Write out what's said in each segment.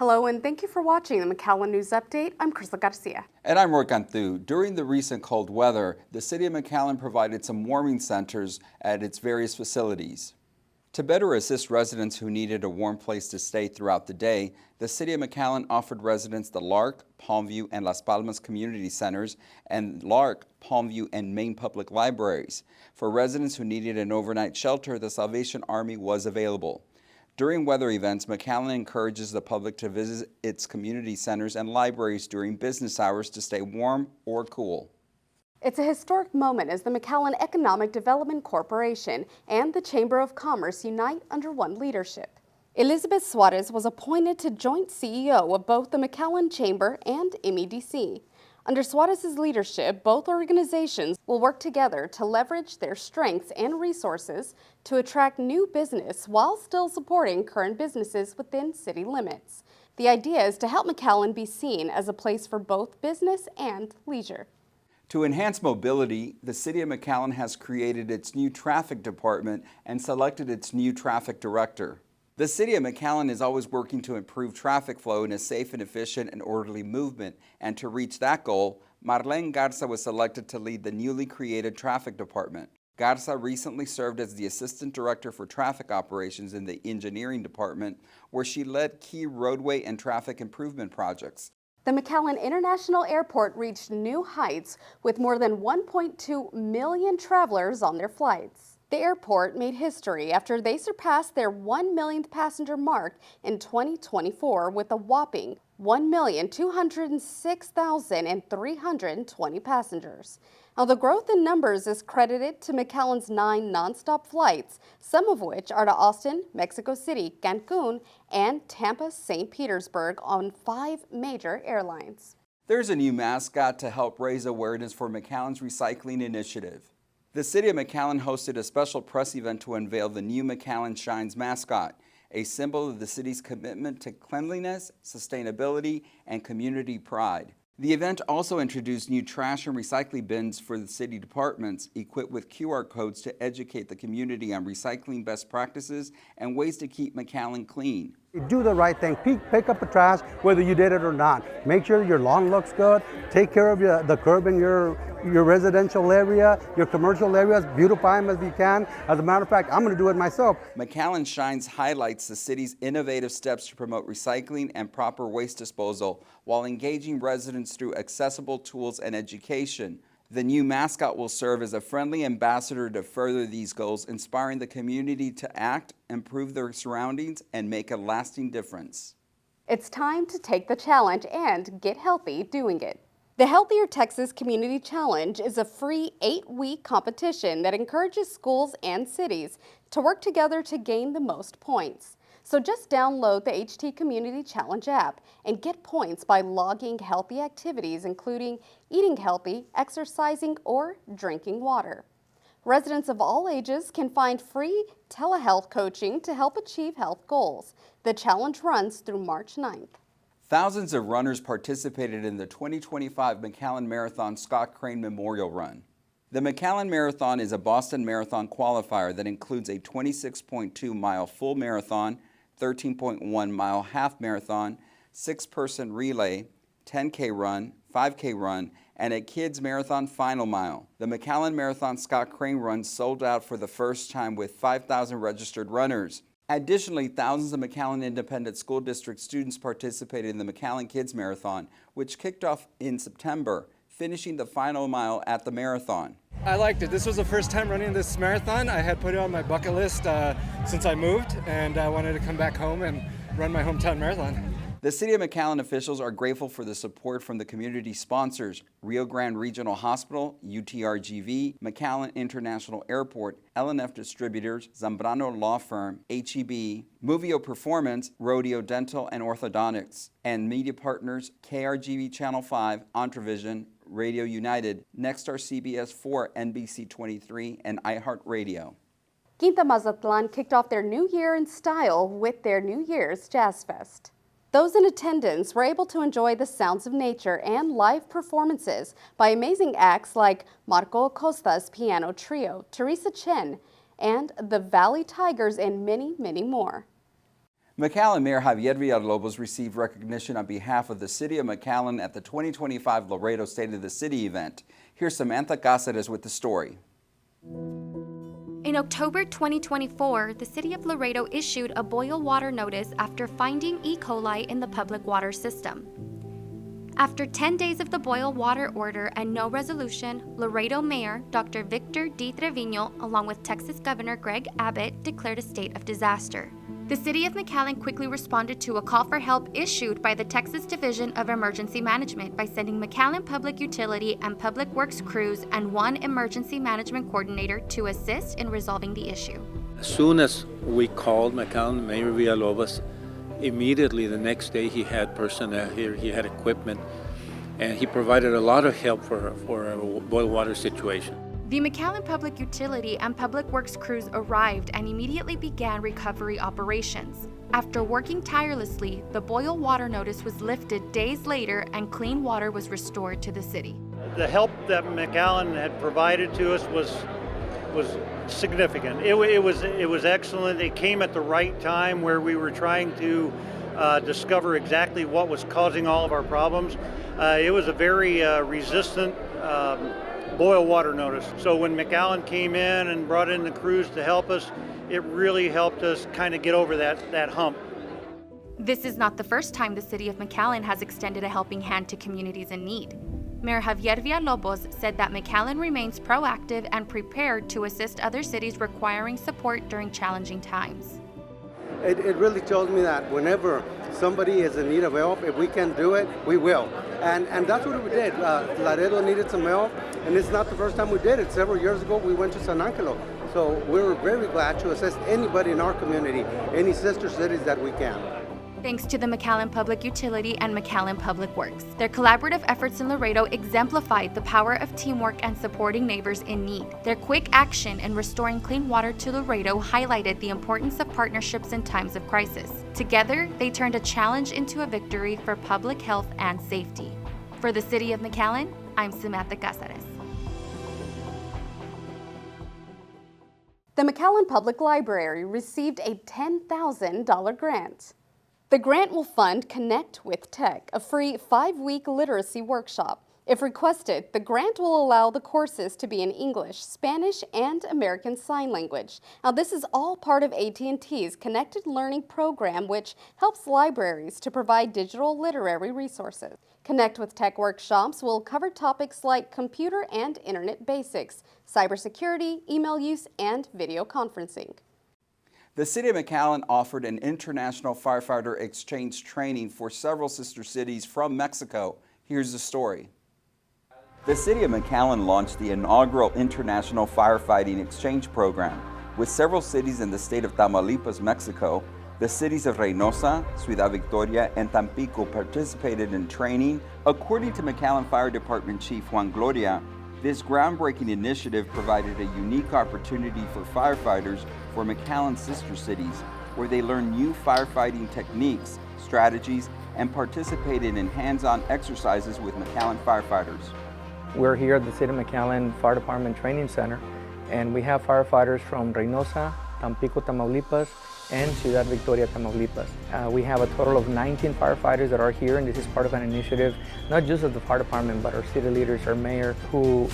Hello and thank you for watching the McAllen News Update. I'm Crystal Garcia. And I'm Roy Canthu. During the recent cold weather, the City of McAllen provided some warming centers at its various facilities. To better assist residents who needed a warm place to stay throughout the day, the City of McAllen offered residents the Lark, Palmview, and Las Palmas Community Centers and Lark, Palmview, and Maine Public Libraries. For residents who needed an overnight shelter, the Salvation Army was available. During weather events, McAllen encourages the public to visit its community centers and libraries during business hours to stay warm or cool. It's a historic moment as the McAllen Economic Development Corporation and the Chamber of Commerce unite under one leadership. Elizabeth Suarez was appointed to joint CEO of both the McAllen Chamber and MEDC. Under Suarez's leadership, both organizations will work together to leverage their strengths and resources to attract new business while still supporting current businesses within city limits. The idea is to help McAllen be seen as a place for both business and leisure. To enhance mobility, the City of McAllen has created its new traffic department and selected its new traffic director. The City of McAllen is always working to improve traffic flow in a safe and efficient and orderly movement, and to reach that goal, Marlene Garza was selected to lead the newly created traffic department. Garza recently served as the Assistant Director for Traffic Operations in the Engineering Department, where she led key roadway and traffic improvement projects. The McAllen International Airport reached new heights with more than 1.2 million travelers on their flights. The airport made history after they surpassed their 1 millionth passenger mark in 2024 with a whopping 1,206,320 passengers. Now, the growth in numbers is credited to McAllen's 9 nonstop flights, some of which are to Austin, Mexico City, Cancun, and Tampa, St. Petersburg on 5 major airlines. There's a new mascot to help raise awareness for McAllen's recycling initiative. The City of McAllen hosted a special press event to unveil the new McAllen Shines mascot, a symbol of the city's commitment to cleanliness, sustainability, and community pride. The event also introduced new trash and recycling bins for the city departments, equipped with QR codes to educate the community on recycling best practices and ways to keep McAllen clean. Do the right thing. Pick up the trash whether you did it or not. Make sure your lawn looks good. Take care of the curb in your residential area, your commercial areas. Beautify them as you can. As a matter of fact, I'm going to do it myself. McAllen Shines highlights the city's innovative steps to promote recycling and proper waste disposal while engaging residents through accessible tools and education. The new mascot will serve as a friendly ambassador to further these goals, inspiring the community to act, improve their surroundings, and make a lasting difference. It's time to take the challenge and get healthy doing it. The Healthier Texas Community Challenge is a free 8-week competition that encourages schools and cities to work together to gain the most points. So just download the HT Community Challenge app and get points by logging healthy activities, including eating healthy, exercising, or drinking water. Residents of all ages can find free telehealth coaching to help achieve health goals. The challenge runs through March 9th. Thousands of runners participated in the 2025 McAllen Marathon Scott Crane Memorial Run. The McAllen Marathon is a Boston Marathon qualifier that includes a 26.2-mile full marathon, 13.1-mile half marathon, 6-person relay, 10K run, 5K run, and a kids marathon final mile. The McAllen Marathon Scott Crane Run sold out for the first time with 5,000 registered runners. Additionally, thousands of McAllen Independent School District students participated in the McAllen Kids Marathon, which kicked off in September, finishing the final mile at the marathon. I liked it. This was the first time running this marathon. I had put it on my bucket list since I moved, and I wanted to come back home and run my hometown marathon. The City of McAllen officials are grateful for the support from the community sponsors: Rio Grande Regional Hospital, UTRGV, McAllen International Airport, L&F Distributors, Zambrano Law Firm, HEB, Movio Performance, Rodeo Dental and Orthodontics, and media partners KRGV Channel 5, Entravision, Radio United, Nexstar CBS 4, NBC 23, and iHeartRadio. Quinta Mazatlan kicked off their new year in style with their New Year's Jazz Fest. Those in attendance were able to enjoy the sounds of nature and live performances by amazing acts like Marco Acosta's Piano Trio, Teresa Chen, and the Valley Tigers, and many, many more. McAllen Mayor Javier Villalobos received recognition on behalf of the City of McAllen at the 2025 Laredo State of the City event. Here's Samantha Cáceres with the story. In October 2024, the City of Laredo issued a boil water notice after finding E. coli in the public water system. After 10 days of the boil water order and no resolution, Laredo Mayor Dr. Victor D. Trevino, along with Texas Governor Greg Abbott, declared a state of disaster. The City of McAllen quickly responded to a call for help issued by the Texas Division of Emergency Management by sending McAllen Public Utility and Public Works crews and one emergency management coordinator to assist in resolving the issue. As soon as we called McAllen Mayor Villalobos, immediately the next day he had personnel here, he had equipment, and he provided a lot of help for a boil water situation. The McAllen Public Utility and Public Works crews arrived and immediately began recovery operations. After working tirelessly, the boil water notice was lifted days later and clean water was restored to the city. The help that McAllen had provided to us was significant. It was excellent. It came at the right time where we were trying to discover exactly what was causing all of our problems. It was a very resistant boil water notice. So when McAllen came in and brought in the crews to help us, it really helped us kind of get over that hump. This is not the first time the City of McAllen has extended a helping hand to communities in need. Mayor Javier Villalobos said that McAllen remains proactive and prepared to assist other cities requiring support during challenging times. It really tells me that whenever somebody is in need of help, if we can do it, we will. And that's what we did. Laredo needed some help, and it's not the first time we did it. Several years ago, we went to San Angelo. So we're very glad to assist anybody in our community, any sister cities that we can. Thanks to the McAllen Public Utility and McAllen Public Works. Their collaborative efforts in Laredo exemplified the power of teamwork and supporting neighbors in need. Their quick action in restoring clean water to Laredo highlighted the importance of partnerships in times of crisis. Together, they turned a challenge into a victory for public health and safety. For the City of McAllen, I'm Samantha Cáceres. The McAllen Public Library received a $10,000 grant. The grant will fund Connect with Tech, a free 5-week literacy workshop. If requested, the grant will allow the courses to be in English, Spanish, and American Sign Language. Now, this is all part of AT&T's Connected Learning program, which helps libraries to provide digital literary resources. Connect with Tech workshops will cover topics like computer and internet basics, cybersecurity, email use, and video conferencing. The City of McAllen offered an international firefighter exchange training for several sister cities from Mexico. Here's the story. The City of McAllen launched the inaugural International Firefighting Exchange Program. With several cities in the state of Tamaulipas, Mexico, the cities of Reynosa, Ciudad Victoria, and Tampico participated in training. According to McAllen Fire Department Chief Juan Gloria, this groundbreaking initiative provided a unique opportunity for firefighters for McAllen's sister cities, where they learn new firefighting techniques, strategies, and participated in hands-on exercises with McAllen firefighters. We're here at the City of McAllen Fire Department Training Center, and we have firefighters from Reynosa, Tampico, Tamaulipas, and Ciudad Victoria, Tamaulipas. We have a total of 19 firefighters that are here, and this is part of an initiative, not just of the fire department, but our city leaders, our mayor, who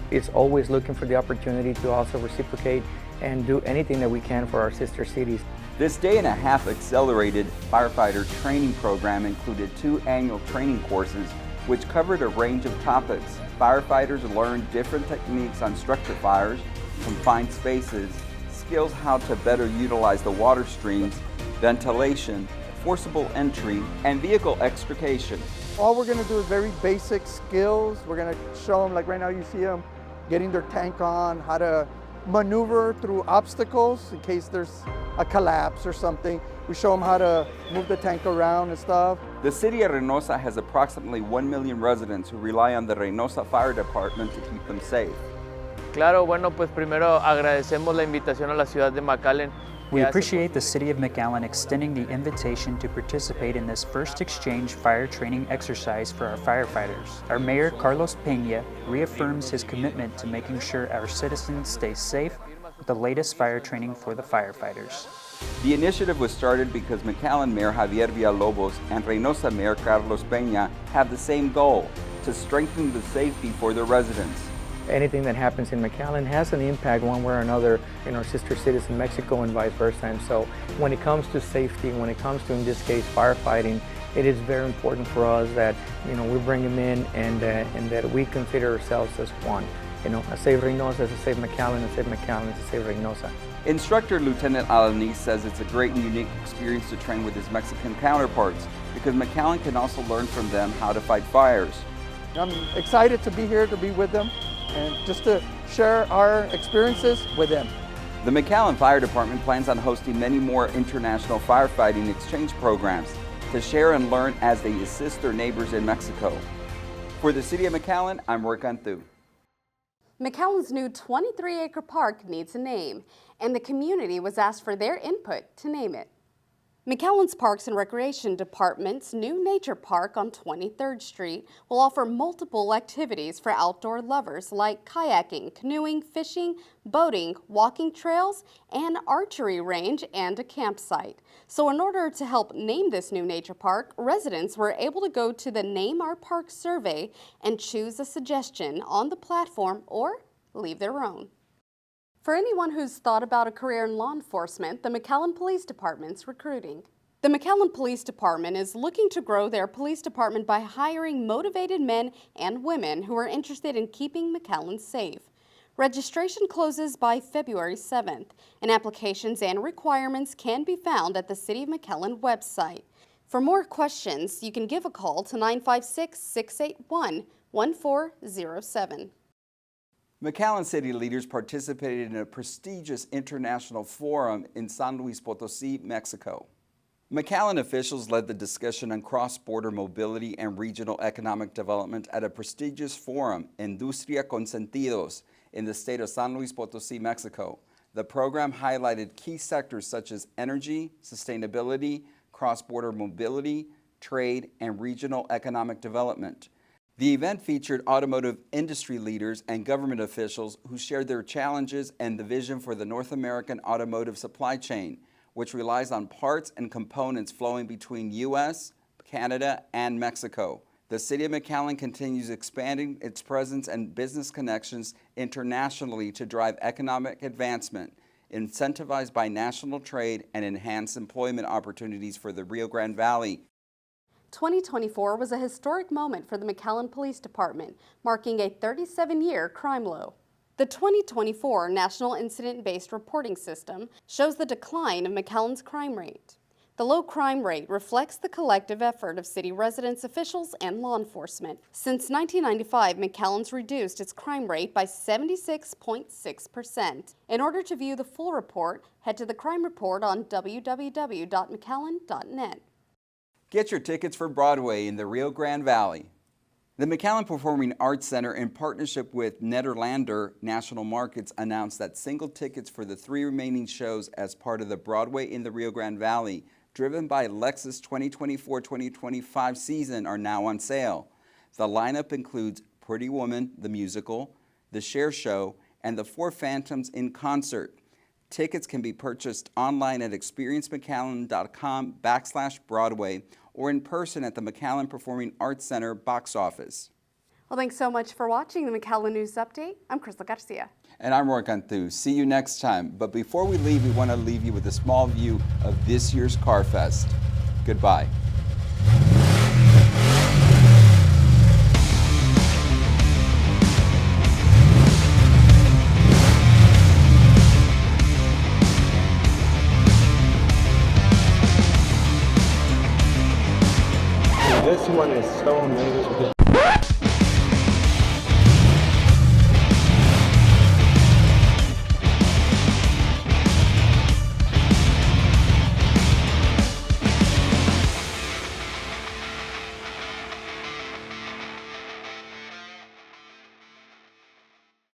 is always looking for the opportunity to also reciprocate and do anything that we can for our sister cities. This day-and-a-half accelerated firefighter training program included 2 annual training courses, which covered a range of topics. Firefighters learned different techniques on structure fires, confined spaces, skills how to better utilize the water streams, ventilation, forcible entry, and vehicle extrication. All we're gonna do is very basic skills. We're gonna show them, like right now you see them getting their tank on, how to maneuver through obstacles in case there's a collapse or something. We show them how to move the tank around and stuff. The city of Reynosa has approximately 1 million residents who rely on the Reynosa Fire Department to keep them safe. Claro, bueno, pues primero agradecemos la invitación a la ciudad de McAllen. We appreciate the City of McAllen extending the invitation to participate in this first exchange fire training exercise for our firefighters. Our Mayor, Carlos Peña, reaffirms his commitment to making sure our citizens stay safe with the latest fire training for the firefighters. The initiative was started because McAllen Mayor Javier Villalobos and Reynosa Mayor Carlos Peña have the same goal, to strengthen the safety for their residents. Anything that happens in McAllen has an impact one way or another in our sister cities in Mexico and vice versa. And so when it comes to safety, when it comes to, in this case, firefighting, it is very important for us that, we bring them in and that we consider ourselves as one. A safe Reynosa is a safe McAllen, a safe McAllen is a safe Reynosa. Instructor Lieutenant Alanis says it's a great and unique experience to train with his Mexican counterparts because McAllen can also learn from them how to fight fires. I'm excited to be here, to be with them, and just to share our experiences with them. The McAllen Fire Department plans on hosting many more international firefighting exchange programs to share and learn as they assist their neighbors in Mexico. For the City of McAllen, I'm Roy Cantu. McAllen's new 23-acre park needs a name, and the community was asked for their input to name it. McAllen's Parks and Recreation Department's new nature park on 23rd Street will offer multiple activities for outdoor lovers like kayaking, canoeing, fishing, boating, walking trails, an archery range, and a campsite. So in order to help name this new nature park, residents were able to go to the Name Our Park survey and choose a suggestion on the platform or leave their own. For anyone who's thought about a career in law enforcement, the McAllen Police Department's recruiting. The McAllen Police Department is looking to grow their police department by hiring motivated men and women who are interested in keeping McAllen safe. Registration closes by February 7th, and applications and requirements can be found at the City of McAllen website. For more questions, you can give a call to 956-681-1407. McAllen City leaders participated in a prestigious international forum in San Luis Potosí, Mexico. McAllen officials led the discussion on cross-border mobility and regional economic development at a prestigious forum, Industria con Sentidos, in the state of San Luis Potosí, Mexico. The program highlighted key sectors such as energy, sustainability, cross-border mobility, trade, and regional economic development. The event featured automotive industry leaders and government officials who shared their challenges and the vision for the North American automotive supply chain, which relies on parts and components flowing between U.S., Canada, and Mexico. The City of McAllen continues expanding its presence and business connections internationally to drive economic advancement, incentivized by national trade and enhanced employment opportunities for the Rio Grande Valley. 2024 was a historic moment for the McAllen Police Department, marking a 37-year crime low. The 2024 National Incident-Based Reporting System shows the decline of McAllen's crime rate. The low crime rate reflects the collective effort of city residents, officials, and law enforcement. Since 1995, McAllen's reduced its crime rate by 76.6%. In order to view the full report, head to the crime report on www.mcallen.net. Get your tickets for Broadway in the Rio Grande Valley. The McAllen Performing Arts Center, in partnership with Nederlander National Markets, announced that single tickets for the 3 remaining shows as part of the Broadway in the Rio Grande Valley, driven by Lexus 2024-2025 season, are now on sale. The lineup includes Pretty Woman, the musical, The Cher Show, and The Four Phantoms in concert. Tickets can be purchased online at experiencemcallen.com/Broadway or in person at the McAllen Performing Arts Center box office. Well, thanks so much for watching the McAllen News Update. I'm Crystal Garcia. And I'm Roy Cantu. See you next time. But before we leave, we want to leave you with a small view of this year's Car Fest. Goodbye. This one is so amazing.